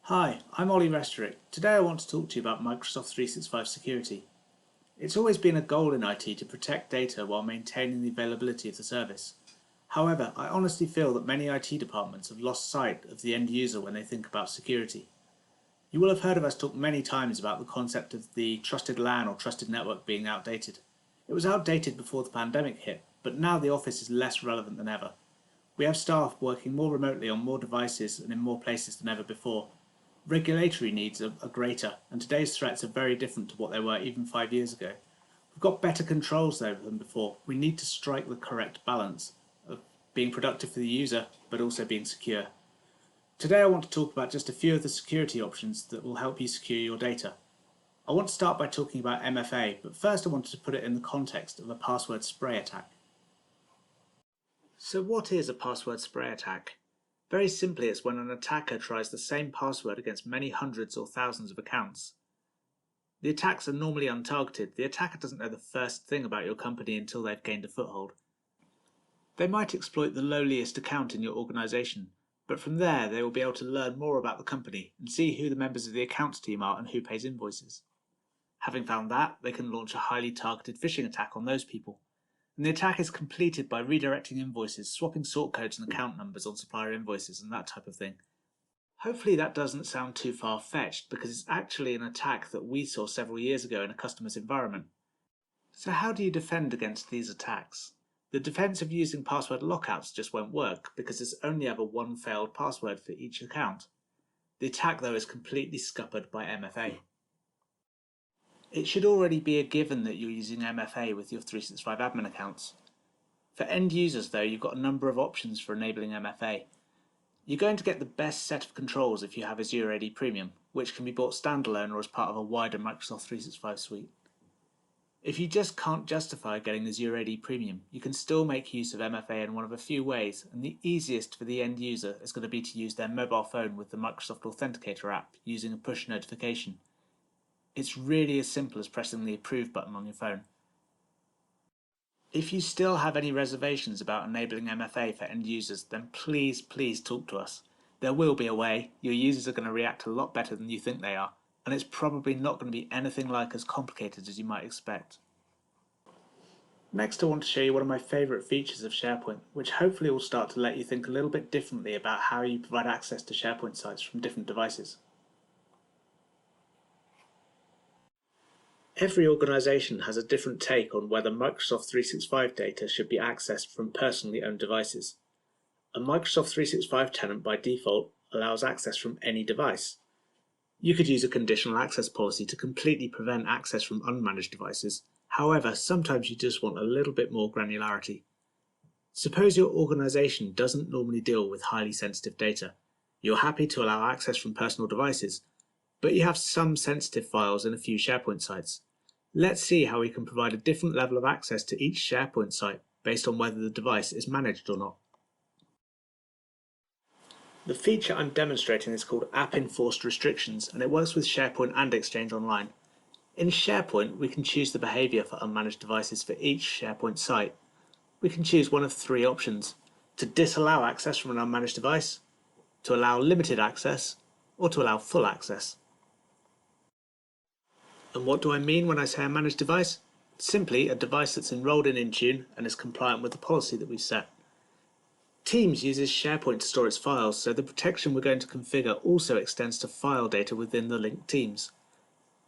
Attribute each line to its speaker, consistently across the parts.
Speaker 1: Hi, I'm Ollie Restorick. Today I want to talk to you about Microsoft 365 security. It's always been a goal in IT to protect data while maintaining the availability of the service. However, I honestly feel that many IT departments have lost sight of the end user when they think about security. You will have heard of us talk many times about the concept of the trusted LAN or trusted network being outdated. It was outdated before the pandemic hit, but now the office is less relevant than ever. We have staff working more remotely on more devices and in more places than ever before. Regulatory needs are greater, and today's threats are very different to what they were even 5 years ago. We've got better controls though than before. We need to strike the correct balance of being productive for the user, but also being secure. Today I want to talk about just a few of the security options that will help you secure your data. I want to start by talking about MFA, but first I wanted to put it in the context of a password spray attack. So what is a password spray attack? Very simply, it's when an attacker tries the same password against many hundreds or thousands of accounts. The attacks are normally untargeted. The attacker doesn't know the first thing about your company until they've gained a foothold. They might exploit the lowliest account in your organization, but from there they will be able to learn more about the company and see who the members of the accounts team are and who pays invoices. Having found that, they can launch a highly targeted phishing attack on those people. And the attack is completed by redirecting invoices, swapping sort codes and account numbers on supplier invoices and that type of thing. Hopefully that doesn't sound too far-fetched because it's actually an attack that we saw several years ago in a customer's environment. So how do you defend against these attacks? The defense of using password lockouts just won't work because there's only ever one failed password for each account. The attack though is completely scuppered by MFA. It should already be a given that you're using MFA with your 365 admin accounts. For end users though, you've got a number of options for enabling MFA. You're going to get the best set of controls if you have Azure AD Premium, which can be bought standalone or as part of a wider Microsoft 365 suite. If you just can't justify getting Azure AD Premium, you can still make use of MFA in one of a few ways, and the easiest for the end user is going to be to use their mobile phone with the Microsoft Authenticator app using a push notification. It's really as simple as pressing the Approve button on your phone. If you still have any reservations about enabling MFA for end users, then please talk to us. There will be a way. Your users are going to react a lot better than you think they are, and it's probably not going to be anything like as complicated as you might expect. Next, I want to show you one of my favourite features of SharePoint, which hopefully will start to let you think a little bit differently about how you provide access to SharePoint sites from different devices. Every organisation has a different take on whether Microsoft 365 data should be accessed from personally owned devices. A Microsoft 365 tenant by default allows access from any device. You could use a conditional access policy to completely prevent access from unmanaged devices. However, sometimes you just want a little bit more granularity. Suppose your organisation doesn't normally deal with highly sensitive data. You're happy to allow access from personal devices, but you have some sensitive files in a few SharePoint sites. Let's see how we can provide a different level of access to each SharePoint site based on whether the device is managed or not. The feature I'm demonstrating is called App Enforced Restrictions, and it works with SharePoint and Exchange Online. In SharePoint, we can choose the behaviour for unmanaged devices for each SharePoint site. We can choose one of three options: to disallow access from an unmanaged device, to allow limited access, or to allow full access. And what do I mean when I say a managed device? Simply a device that's enrolled in Intune and is compliant with the policy that we've set. Teams uses SharePoint to store its files, so the protection we're going to configure also extends to file data within the linked teams.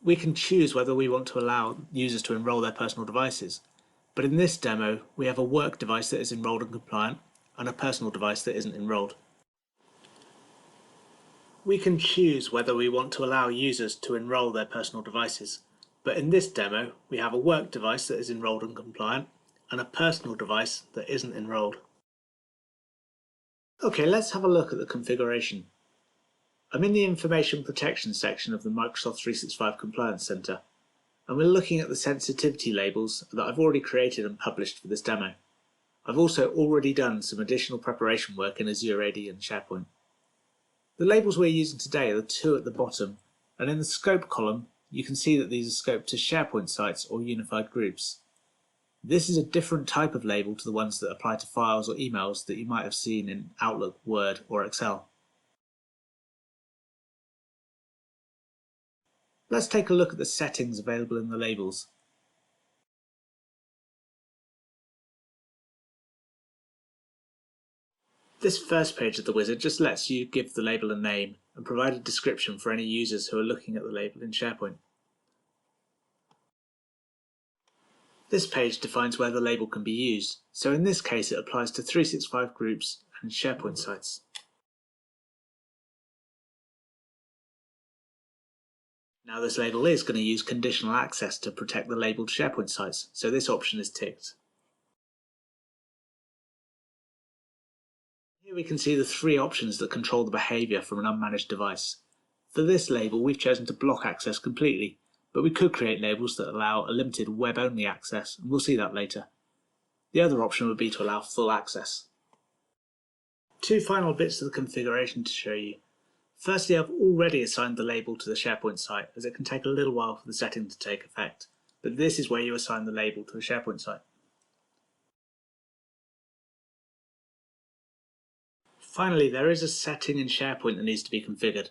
Speaker 1: We can choose whether we want to allow users to enroll their personal devices, but in this demo we have a work device that is enrolled and compliant and a personal device that isn't enrolled. We can choose whether we want to allow users to enroll their personal devices, but in this demo we have a work device that is enrolled and compliant and a personal device that isn't enrolled. Okay, let's have a look at the configuration. I'm in the Information Protection section of the Microsoft 365 Compliance Center, and we're looking at the sensitivity labels that I've already created and published for this demo. I've also already done some additional preparation work in Azure AD and SharePoint. The labels we're using today are the two at the bottom, and in the scope column you can see that these are scoped to SharePoint sites or unified groups. This is a different type of label to the ones that apply to files or emails that you might have seen in Outlook, Word or Excel. Let's take a look at the settings available in the labels. This first page of the wizard just lets you give the label a name and provide a description for any users who are looking at the label in SharePoint. This page defines where the label can be used, so in this case it applies to 365 groups and SharePoint sites. Now this label is going to use conditional access to protect the labeled SharePoint sites, so this option is ticked. Here we can see the three options that control the behaviour from an unmanaged device. For this label we've chosen to block access completely, but we could create labels that allow a limited web-only access, and we'll see that later. The other option would be to allow full access. Two final bits of the configuration to show you. Firstly, I've already assigned the label to the SharePoint site, as it can take a little while for the setting to take effect, but this is where you assign the label to a SharePoint site. Finally, there is a setting in SharePoint that needs to be configured.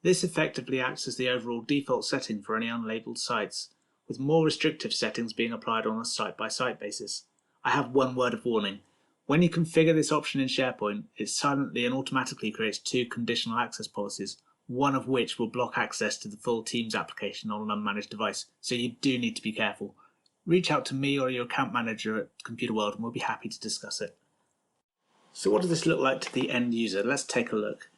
Speaker 1: This effectively acts as the overall default setting for any unlabeled sites, with more restrictive settings being applied on a site-by-site basis. I have one word of warning. When you configure this option in SharePoint, it silently and automatically creates two conditional access policies, one of which will block access to the full Teams application on an unmanaged device, so you do need to be careful. Reach out to me or your account manager at Computer World and we'll be happy to discuss it. So what does this look like to the end user? Let's take a look.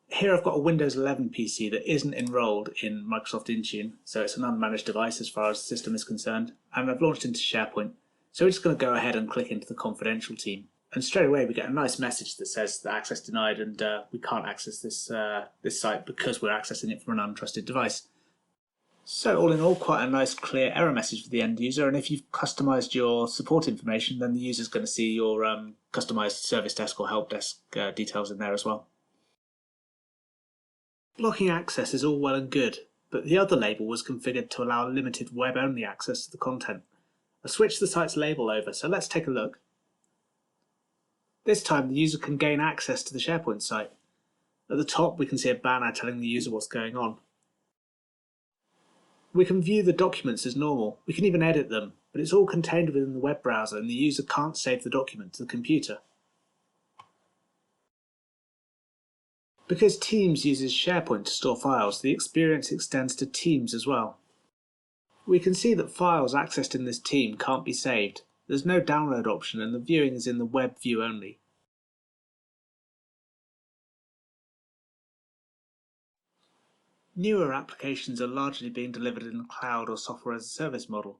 Speaker 1: Here I've got a Windows 11 PC that isn't enrolled in Microsoft Intune, so it's an unmanaged device as far as the system is concerned, and I've launched into SharePoint. So we're just going to go ahead and click into the confidential team. And straight away we get a nice message that says that access denied and we can't access this site because we're accessing it from an untrusted device. So all in all, quite a nice clear error message for the end user, and if you've customized your support information, then the user's going to see your customized service desk or help desk details in there as well. Blocking access is all well and good, but the other label was configured to allow limited web-only access to the content. I switched the site's label over, so let's take a look. This time the user can gain access to the SharePoint site. At the top we can see a banner telling the user what's going on. We can view the documents as normal, we can even edit them, but it's all contained within the web browser and the user can't save the document to the computer. Because Teams uses SharePoint to store files, the experience extends to Teams as well. We can see that files accessed in this team can't be saved. There's no download option and the viewing is in the web view only. Newer applications are largely being delivered in the cloud or software as a service model,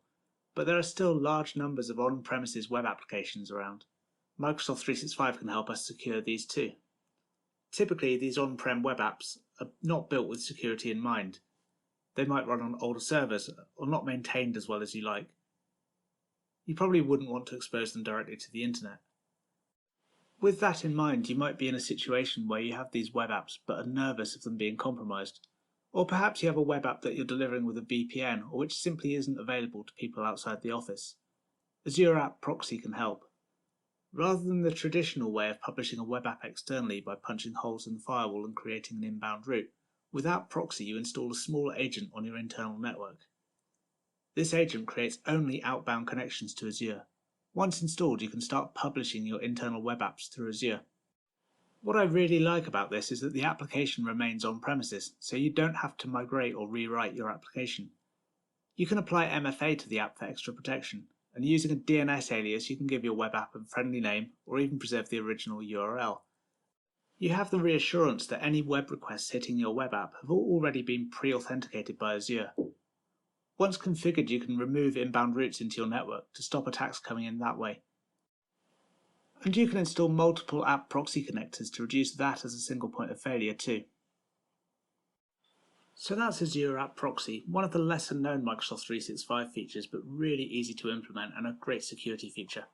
Speaker 1: but there are still large numbers of on-premises web applications around. Microsoft 365 can help us secure these too. Typically, these on-prem web apps are not built with security in mind. They might run on older servers or not maintained as well as you like. You probably wouldn't want to expose them directly to the internet. With that in mind, you might be in a situation where you have these web apps but are nervous of them being compromised. Or perhaps you have a web app that you're delivering with a VPN or which simply isn't available to people outside the office. Azure App Proxy can help. Rather than the traditional way of publishing a web app externally by punching holes in the firewall and creating an inbound route, without Proxy you install a small agent on your internal network. This agent creates only outbound connections to Azure. Once installed, you can start publishing your internal web apps through Azure. What I really like about this is that the application remains on premises, so you don't have to migrate or rewrite your application. You can apply MFA to the app for extra protection, and using a DNS alias you can give your web app a friendly name or even preserve the original URL. You have the reassurance that any web requests hitting your web app have already been pre-authenticated by Azure. Once configured, you can remove inbound routes into your network to stop attacks coming in that way. And you can install multiple app proxy connectors to reduce that as a single point of failure too. So that's Azure App Proxy, one of the lesser known Microsoft 365 features, but really easy to implement and a great security feature.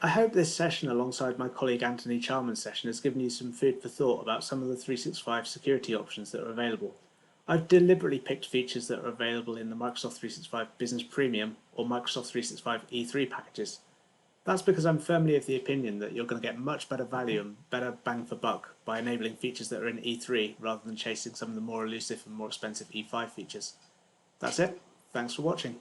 Speaker 1: I hope this session alongside my colleague Anthony Charman's session has given you some food for thought about some of the 365 security options that are available. I've deliberately picked features that are available in the Microsoft 365 Business Premium or Microsoft 365 E3 packages. That's because I'm firmly of the opinion that you're going to get much better value and better bang for buck by enabling features that are in E3 rather than chasing some of the more elusive and more expensive E5 features. That's it. Thanks for watching.